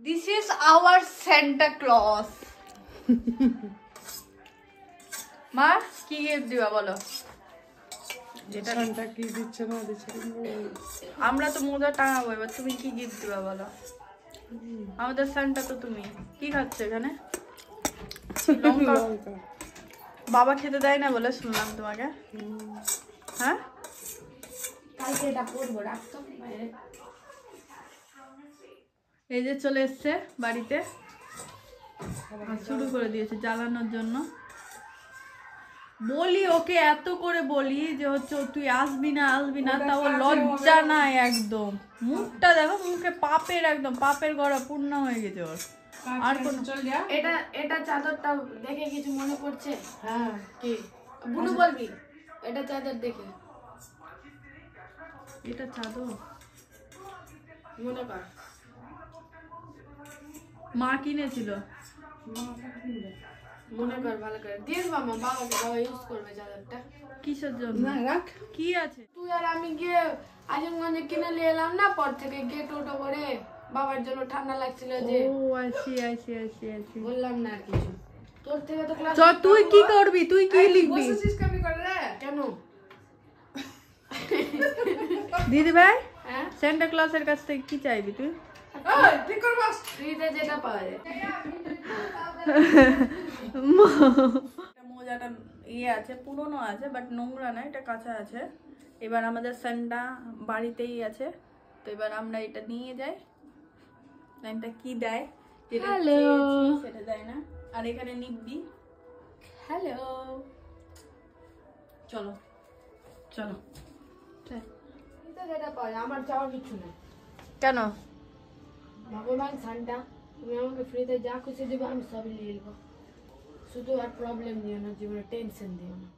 This is our Santa Claus. মা কি gift দিবা বলো? সান্টা কি দিচ্ছে না দিচ্ছে আমরা তো মোজা টাঙাবো, এবার তুমি কি গিফট দিবা বলো? আমাদের সান্টা তো তুমি। কি খাচ্ছে এখানে? লঙ্কা। বাবা খেতে দেয় না বলে শুনলাম তোমাকে। হ্যাঁ কালকে এটা পরবো, রাখতো বাইরে। এই যে চলে এসছে বাড়িতে, শুরু করে দিয়েছে জ্বালানোর জন্য। বলি ওকে এত করে বলি যে হচ্ছে তুই আসবি না তাও লজ্জা নাই একদম। মুখটা দেখো, মুখে পাপের একদম পাপের গড়া পূর্ণ হয়ে গেছে ওর। আর কোন এটা চাদরটা দেখে কিছু মনে পড়ছে? হ্যাঁ কি বুনু বলবি? এটা চাদর দেখে এটা চাদর মনে কর মা কিনেছিল। মনে কর ভালো করে দিয়ে দেবো আমার বাবাকে, বাবা ইউজ করবে চাদরটা। কিসের জন্য? না রাখ। কি আছে? তুই আর আমি গিয়ে আজিমগঞ্জে কিনে নিয়ে এলাম না, পর থেকে গিয়ে টোটো করে বাবার জন্য ঠান্ডা লাগছিল যে। ও আইসি বললাম না আর কিছু। তোর থেকে তো ক্লাস। তুই কি করবি? তুই কি লিখবি? কেন দিদি ভাই হ্যাঁ সেন্টা ক্লজের কাছ থেকে কি চাইবি তুই? ফ্রিতে যেটা পাওয়া যায়। মোজাটা ইয়ে আছে, পুরনো আছে, বাট নোংরা না, এটা কাঁচা আছে। এবার আমাদের সান্টা বাড়িতেই আছে, তো এবার আমরা এটা নিয়ে যাই। লাইনটা কি দেয়, যেটা চেয়েছি সেটা দেয় না। আর এখানে নিবি। হ্যালো, চলো চলো। ফ্রিতে যেটা পাওয়া যায়, আমার চাওয়ার কিছু নেই। কেন? ভগবান সান্টা, তুমি আমাকে ফ্রিতে যা খুশি দেবে আমি সবই নিয়ে নেবো। শুধু আর প্রবলেম দিও না, জীবনে টেনশন দিও না।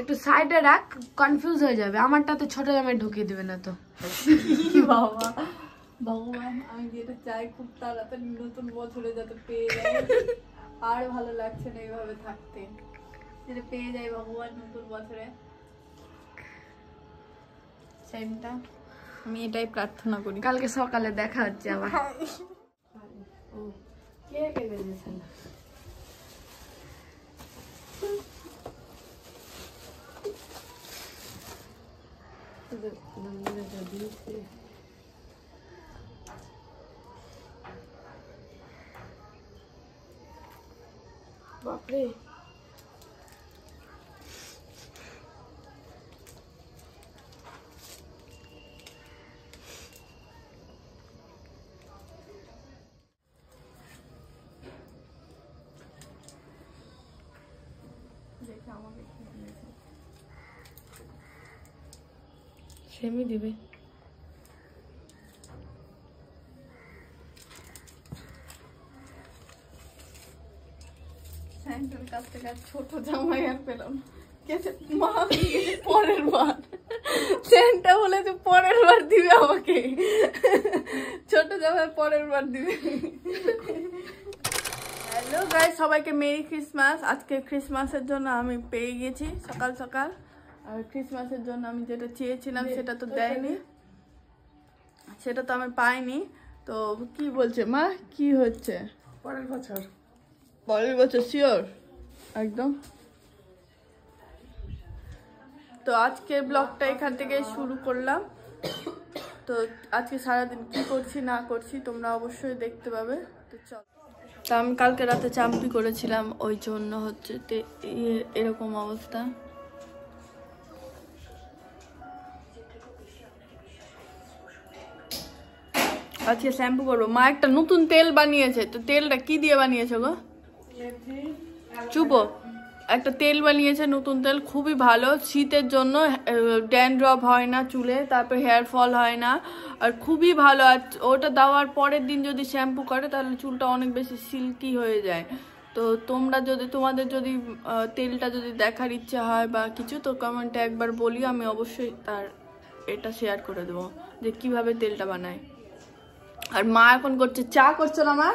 একটু সাইডে রাখ, কনফিউজ হয়ে যাবে। আমারটা তো ছোট জামাই ঢুকিয়ে দেবে না তো। বাবা ভগবান, আমি যেটা চাই খুব তাড়াতাড়ি নতুন বছরে যাতে পেয়ে যাই। আর ভালো লাগছে না এইভাবে থাকতে, যেটা পেয়ে যাই ভগবান নতুন বছরে সেমটা। আমি এটাই প্রার্থনা করি। কালকে সকালে দেখা হচ্ছে আবার। কে কে বেজেছে না? বাপরে, সেমি দিবে। স্যান্টার কাছ থেকে ছোট জামাই আর পেলাম। মা পরের বার স্যান্টা বলে যে পরের বার দিবে আমাকে, ছোট জামাই পরের বার দিবে। হ্যালো গাইস, সবাইকে মেরি ক্রিসমাস। আজকে ক্রিসমাসের জন্য আমি পেয়ে গেছি সকাল সকাল। আর ক্রিসমাসের জন্য আমি যেটা চেয়েছিলাম সেটা তো দেয়নি, সেটা তো আমি পাইনি। তো কি বলছে মা, কি হচ্ছে? পরের বছর শিওর একদম। তো আজকের ব্লগটা এখান থেকে শুরু করলাম। তো আজকে সারাদিন কি করছি না করছি তোমরা অবশ্যই দেখতে পাবে। তো চল, তা আমি কালকে রাতে চাম্পি করেছিলাম, ওই জন্য হচ্ছে এরকম অবস্থা। আজকে শ্যাম্পু করবো। মা একটা নতুন তেল বানিয়েছে, তো তেলটা কি দিয়ে বানিয়েছে গো? চুপো। একটা তেল বানিয়েছে, নতুন তেল, খুবই ভালো শীতের জন্য। ড্যান্ড্রফ হয় না চুলে, তারপর হেয়ার ফল হয় না, আর খুবই ভালো। আর ওটা দেওয়ার পরের দিন যদি শ্যাম্পু করে তাহলে চুলটা অনেক বেশি সিল্কি হয়ে যায়। তো তোমরা যদি তোমাদের যদি তেলটা যদি দেখার ইচ্ছা হয় বা কিছু, তো কমেন্টে একবার বলি, আমি অবশ্যই তার এটা শেয়ার করে দেবো যে কিভাবে তেলটা বানায়। আর মা এখন করছে চা, করছে না মা?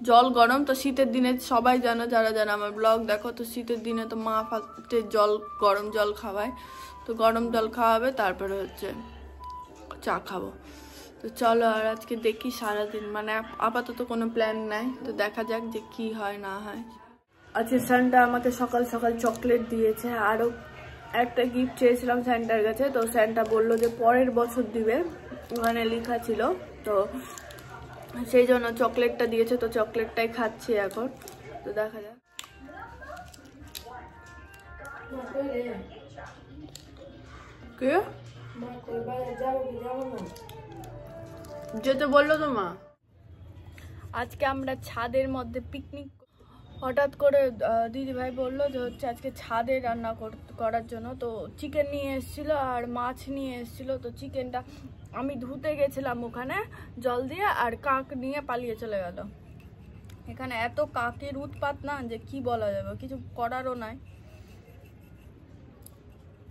জল গরম। তো শীতের দিনে সবাই জানো, যারা যারা আমার ব্লগ দেখো, তো শীতের দিনে তো মা ফার্স্টে গরম জল খাওয়ায়। তো গরম জল খাওয়াবে, তারপরে হচ্ছে চা খাবো। তো চলো, আর আজকে দেখি সারাদিন, মানে আপাতত কোনো প্ল্যান নাই, তো দেখা যাক যে কি হয় না হয়। আজকে সান্টা আমাকে সকাল সকাল চকলেট দিয়েছে, আরও একটা গিফট চেয়েছিলাম স্যান্টার কাছে, তো স্যান্টা বললো যে পরের বছর দিবে, ওখানে লেখা ছিল, তো সেই জন্য চকলেটটা দিয়েছে। তো চকলেটটাই খাচ্ছি এখন, তো দেখা যাক। কে যেতে বললো তো মা? আজকে আমরা ছাদের মধ্যে পিকনিক, হঠাৎ করে দিদি ভাই বললো যে হচ্ছে আজকে ছাদে রান্না করার জন্য। তো চিকেন নিয়ে এসেছিলো আর মাছ নিয়ে এসেছিলো। তো চিকেনটা আমি ধুতে গেছিলাম ওখানে জল দিয়ে, আর কাক নিয়ে পালিয়ে চলে গেল। এখানে এত কাকের উৎপাত না যে কি বলা যাবে, কিছু করারও নাই।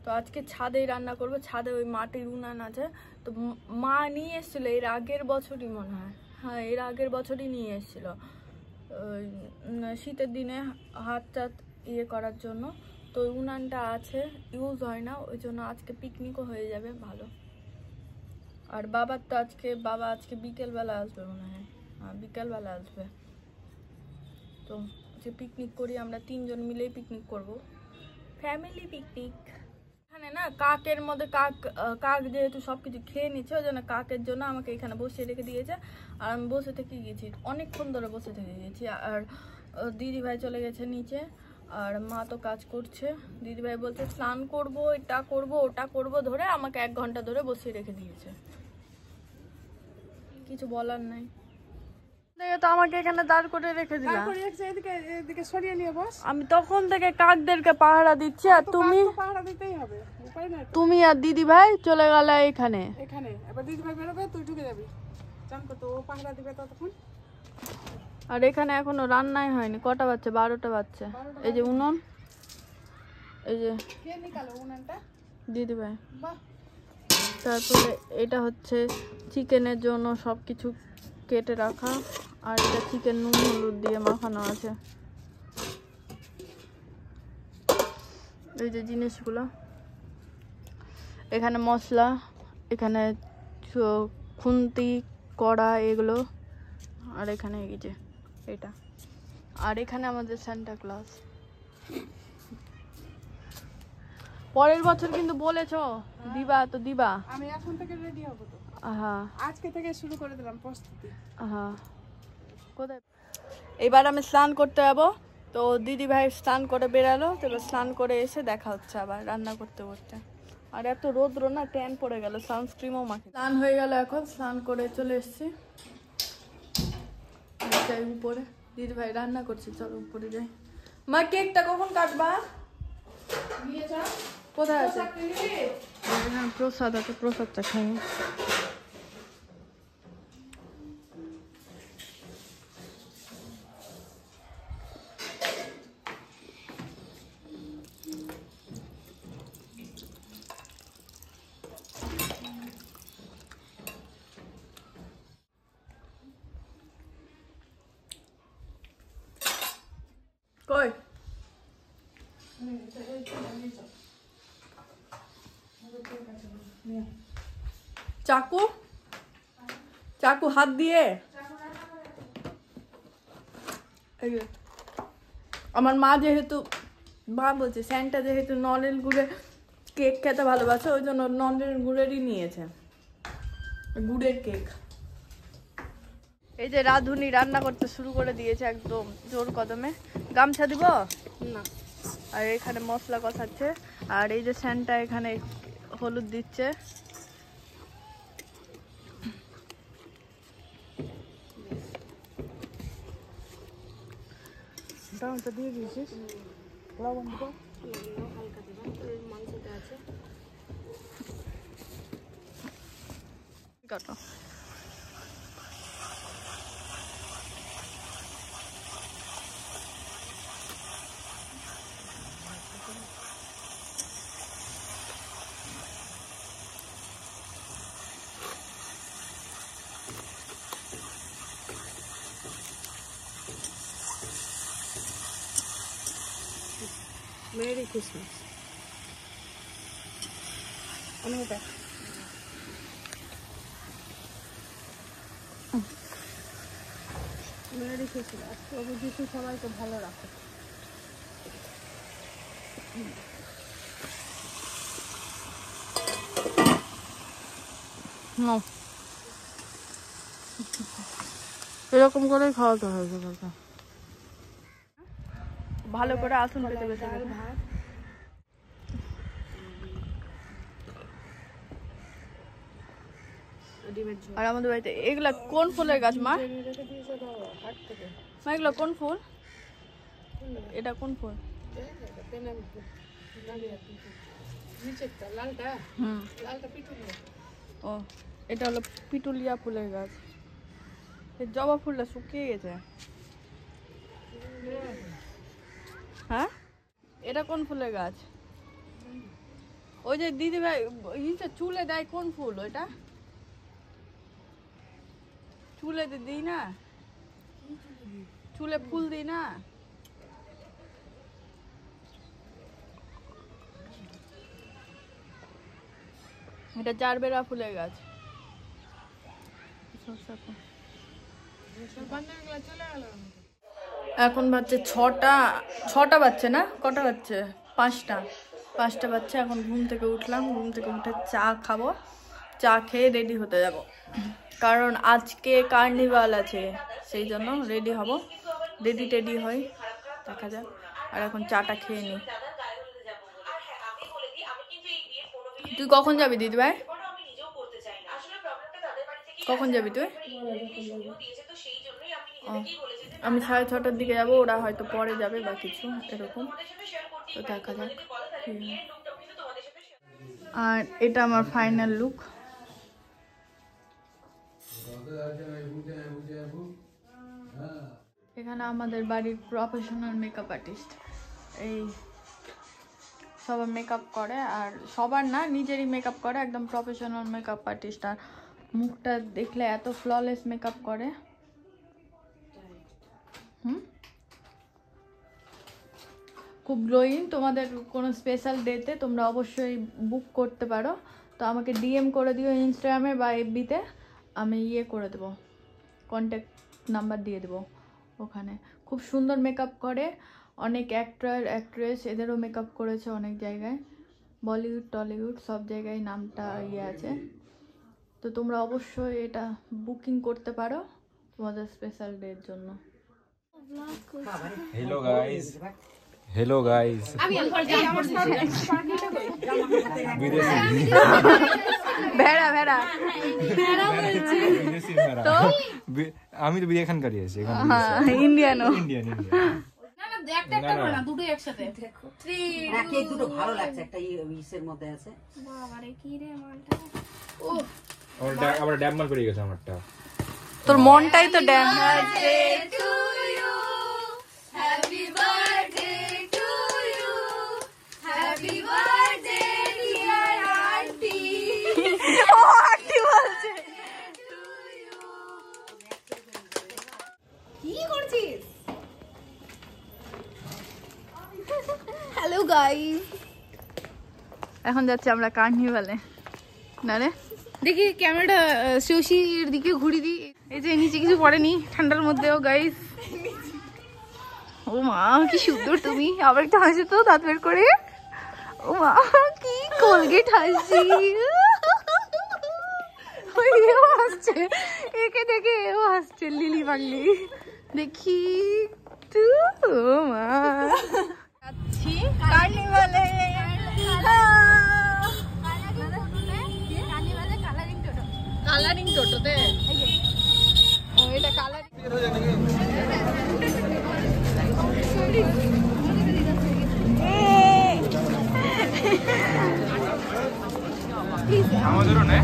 তো আজকে ছাদেই রান্না করবো, ছাদে ওই মাটির উনান আছে। তো মা নিয়ে এসেছিলো এর আগের বছরই মনে হয়, হ্যাঁ এর আগের বছরই নিয়ে এসেছিলো শীতের দিনে হাত টাত ইয়ে করার জন্য। তো উনানটা আছে, ইউজ হয় না, ওই জন্য আজকে পিকনিকও হয়ে যাবে ভালো। আর বাবার তো বাবা আজকে বিকেলবেলা আসবে মনে হয়, হ্যাঁ বিকেলবেলা আসবে। তো যে পিকনিক করি আমরা, 3 জন মিলেই পিকনিক করব, ফ্যামিলি পিকনিক। এখানে না কাকের মধ্যে কাক যেহেতু সবকিছু খেয়ে নিচ্ছে, ওই জন্য কাকের জন্য আমাকে এখানে বসিয়ে রেখে দিয়েছে। আর আমি বসে থেকে গেছি, অনেকক্ষণ ধরে বসে থেকে গেছি। আর দিদি ভাই চলে গেছে নিচে, আর মা তো কাজ করছে। দিদি ভাই বলছে স্নান করব, এটা করব ওটা করব, ধরে আমাকে 1 ঘন্টা ধরে বসিয়ে রেখে দিয়েছে। কিছু বলার নাই, তো আমাকে এখানে দাঁড় করে রেখে দিলাম। এদিকে সরিয়ে নিয়ে বস। আমি তখন থেকে কাকদেরকে পাহারা দিচ্ছি, আর পাহারা দিতেই হবে, উপায় নাই। তুমি আর দিদি ভাই চলে গেলে এখানে। এবার দিদি ভাই বেরোবে, তুই ঢুকে যাবি, জান কত ও পাহারা দিবে ততক্ষণ। আর এখানে এখনো রান্নাই হয়নি, কটা বাজছে? 12টা বাজছে। এই যে উনুন, এই যে কে নিকালো উনানটা? দিদি ভাই। বাহ। তারপরে এটা হচ্ছে চিকেনের জন্য সবকিছু কেটে রাখা, আর এটা চিকেন নুন হলুদ দিয়ে মাখানো আছে। এই যে জিনিসগুলো, এখানে মশলা, এখানে খুন্তি কড়া এগুলো, আর এখানে এই যে এটা, আর এখানে আমাদের সান্টা ক্লজ। পরের বছর কিন্তু বলেছো দিবা, তো দিবা। আমি এখন থেকে রেডি হব তো, হ্যাঁ আজকে থেকে শুরু করে দিলাম প্রস্তুতি। হ্যাঁ। কোথায় এবার আমি স্নান করতে যাবো, তো দিদি ভাই স্নান করে বেরালো, তো এবার স্নান করে এসে দেখা হচ্ছে আবার রান্না করতে করতে। আর এত রোদ্র না, ট্যান পড়ে গেল, সানস্ক্রিমও মাখে। স্নান হয়ে গেল, এখন স্নান করে চলে এসেছি, যাই উপরে। দিদি ভাই রান্না করছে, চলো উপরে যাই। মা কেকটা কখন কাটবা? কোথায় আছে? প্রসাদ আছে, প্রসাদটা খাই। কই চাকু, চাকু হাত দিয়ে। আমার মা যেহেতু, মা বলছে স্যান্টা যেহেতু নলেন গুড়ের কেক খেতে ভালোবাসে, ওই জন্য নলেন গুড়েরই নিয়েছে, গুড়ের কেক। এই যে রাধুনি রান্না করতে শুরু করে দিয়েছে একদম জোর কদমে। গামছা দিব না। আর এখানে মশলা কষাচ্ছে, আর এই যে স্যান্টা এখানে হলুদ দিচ্ছে। দিয়ে দিয়েছিস, লবণ দিব, হালকা দেবো, মাংসটা আছে। কাটো। Merry Christmas. অনুটা মেরি ক্রিসমাস। প্রভু যিশু সবাইকে ভালো রাখে। এরকম করে খাওয়াতে হয় সবাইকে। ভালো করে আসন পেতে বসে গেছে। আর আমাদের বাড়িতে এগুলা কোন ফুলের গাছ মা? মা এগুলা কোন ফুল? এটা কোন ফুল? ও এটা হলো পিটুলিয়া ফুলের গাছ। জবা ফুলটা শুকিয়ে গেছে। হ্যাঁ এটা কোন ফুলের গাছ? ওই যে দিদি ভাই চুলে দেয় কোন ফুল ওইটা? চুলে দিই না, চুলে ফুল দিই না। এটা জারবেরা ফুলের গাছ। এখন বাজছে 6টা বাজছে না, কটা বাজছে? 5টা বাজছে। এখন ঘুম থেকে উঠলাম, ঘুম থেকে উঠে চা খাবো, চা খেয়ে রেডি হতে যাব, কারণ আজকে কার্নিভাল আছে, সেই জন্য রেডি হব। রেডি হই, দেখা যাক। আর এখন চাটা খেয়ে নিই। তুই কখন যাবি দিদি ভাই? কখন যাবি তুই? আমি 6:30টার দিকে যাবো, ওরা হয়তো পরে যাবে বা কিছু এরকম, তো দেখা যাক। আর এটা আমার ফাইনাল লুক। এখানে আমাদের বাড়ির প্রফেশনাল মেকআপ আর্টিস্ট, এই সবার মেকআপ করে, আর সবার না, নিজেরই মেকআপ করে, একদম প্রফেশনাল মেকআপ আর্টিস্ট। আর মুখটা দেখলে এত ফ্ললেস মেকআপ করে। খুব গ্লোয়িং। তোমাদের কোনো স্পেশাল ডেতে তোমরা অবশ্যই বুক করতে পারো, তো আমাকে ডিএম করে দিও ইনস্টাগ্রামে বা এফবিতে, আমি করে দেবো, কন্ট্যাক্ট নাম্বার দিয়ে দেবো ওখানে। খুব সুন্দর মেকআপ করে, অনেক অ্যাক্টর অ্যাক্ট্রেস এদেরও মেকআপ করেছে অনেক জায়গায়, বলিউড টলিউড সব জায়গায় নামটা আছে। তো তোমরা অবশ্যই এটা বুকিং করতে পারো তোমাদের স্পেশাল ডের জন্য। हेलो गाइस ভেড়া ভেড়া তো আমি তো বিয়ে খানকারী আছি এখানে। হ্যাঁ ইন্ডিয়ানো ইন্ডিয়ান না একটা না দুটোই একসাথে। কেক দুটো ভালো লাগছে, একটা ইসের মধ্যে আছে। বাবারে কি রে মালটা। ও আমারটা আবার ড্যাম মাল পড়ে গেছে আমারটা। তোর মনটাই তো ড্যাম। হ্যালো গাইস, এখন যাচ্ছি আমরা কার্নিভালে। না রে দেখি ক্যামেরাটা শশীর দিকে ঘুরি দিই। এই যে নিচে কিছু পড়েনি ঠান্ডার মধ্যেও গাইস। ও মা কি সুন্দর তুমি, আবার একটা হাসি তো দাঁত বের করে। ও মা কি কোলগেট হাসি, এও হাসছে, একে দেখে এও হাসছে লিলি পাগলি। দেখি তু ও মা যাচ্ছি কার্নিভালে। কালারিং টোটোতে ও এটা কালারিং। আমাদেরও না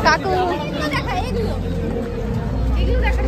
কাকু দেখা এগুলো দেখা।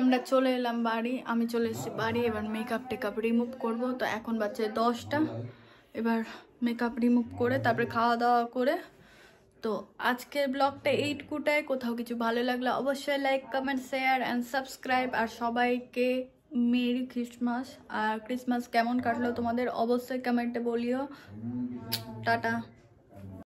আমরা চলে এলাম বাড়ি, আমি চলে এসেছি বাড়ি। এবার মেকআপ টেকআপ রিমুভ করব। তো এখন বাজে 10টা। এবার মেকআপ রিমুভ করে তারপরে খাওয়া দাওয়া করে, তো আজকের ব্লগটা এইটুকুটাই। কোথাও কিছু ভালো লাগলে অবশ্যই like comment share and subscribe. আর সবাইকে মেরি ক্রিসমাস। আর ক্রিসমাস কেমন কাটলো তোমাদের অবশ্যই কমেন্টে বলিও। টাটা।